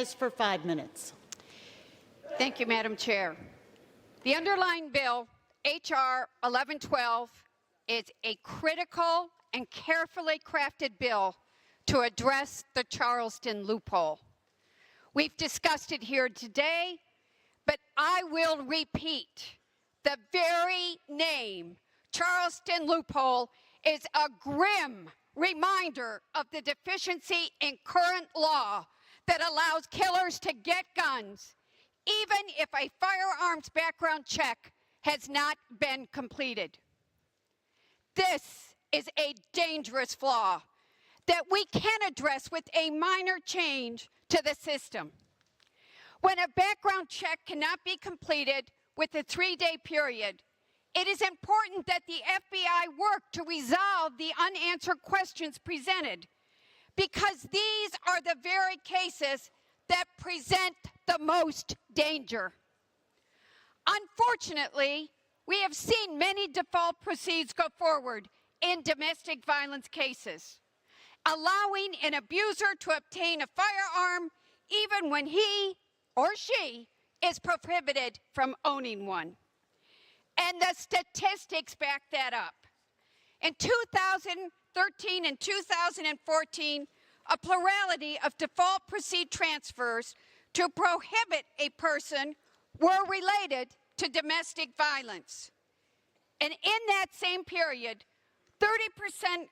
For 5 minutes. Thank you, Madam Chair. The underlying bill, H.R. 1112, is a critical and carefully crafted bill to address the Charleston loophole. We've discussed it here today, but I will repeat, the very name, Charleston loophole, is a grim reminder of the deficiency in current law that allows killers to get guns, even if a firearms background check has not been completed. This is a dangerous flaw that we can address with a minor change to the system. When a background check cannot be completed with a 3-day period, it is important that the FBI work to resolve the unanswered questions presented, because these are the very cases that present the most danger. Unfortunately, we have seen many default proceeds go forward in domestic violence cases, allowing an abuser to obtain a firearm even when he or she is prohibited from owning one. And the statistics back that up. In 2013 and 2014, a plurality of default proceed transfers to prohibit a person were related to domestic violence. And in that same period, 30%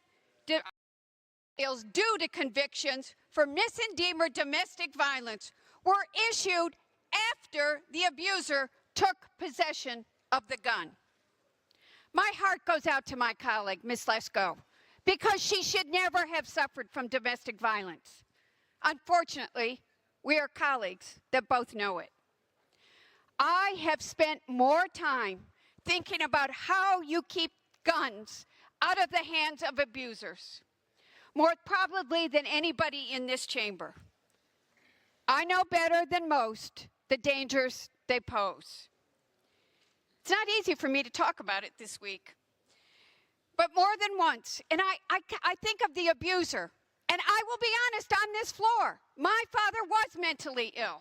appeals due to convictions for misdemeanor domestic violence were issued after the abuser took possession of the gun. My heart goes out to my colleague, Ms. Lesko, because she should never have suffered from domestic violence. Unfortunately, we are colleagues that both know it. I have spent more time thinking about how you keep guns out of the hands of abusers, more probably than anybody in this chamber. I know better than most the dangers they pose. It's not easy for me to talk about it this week, but more than once, and I think of the abuser, and I will be honest on this floor, my father was mentally ill.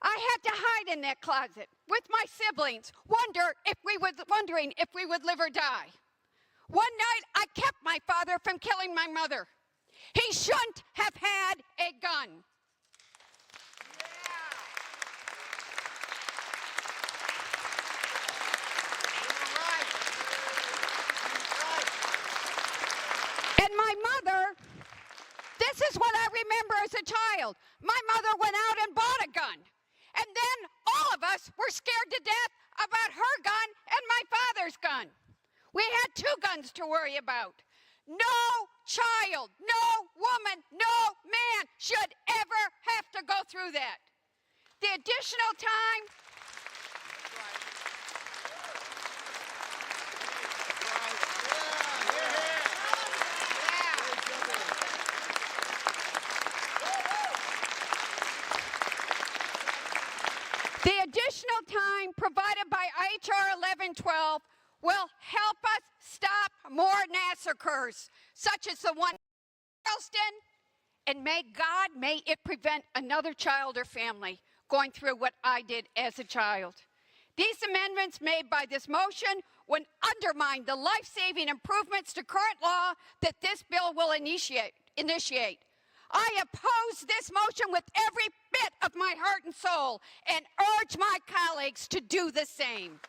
I had to hide in that closet with my siblings, wondering if we would live or die. One night, I kept my father from killing my mother. He shouldn't have had a gun. And my mother, this is what I remember as a child. My mother went out and bought a gun. And then all of us were scared to death about her gun and my father's gun. We had 2 guns to worry about. No child, no woman, no man should ever have to go through that. The additional time, provided by H.R. 1112 will help us stop more massacres, such as the one in Charleston, and may it prevent another child or family going through what I did as a child. These amendments made by this motion would undermine the life-saving improvements to current law that this bill will initiate. I oppose this motion with every bit of my heart and soul and urge my colleagues to do the same.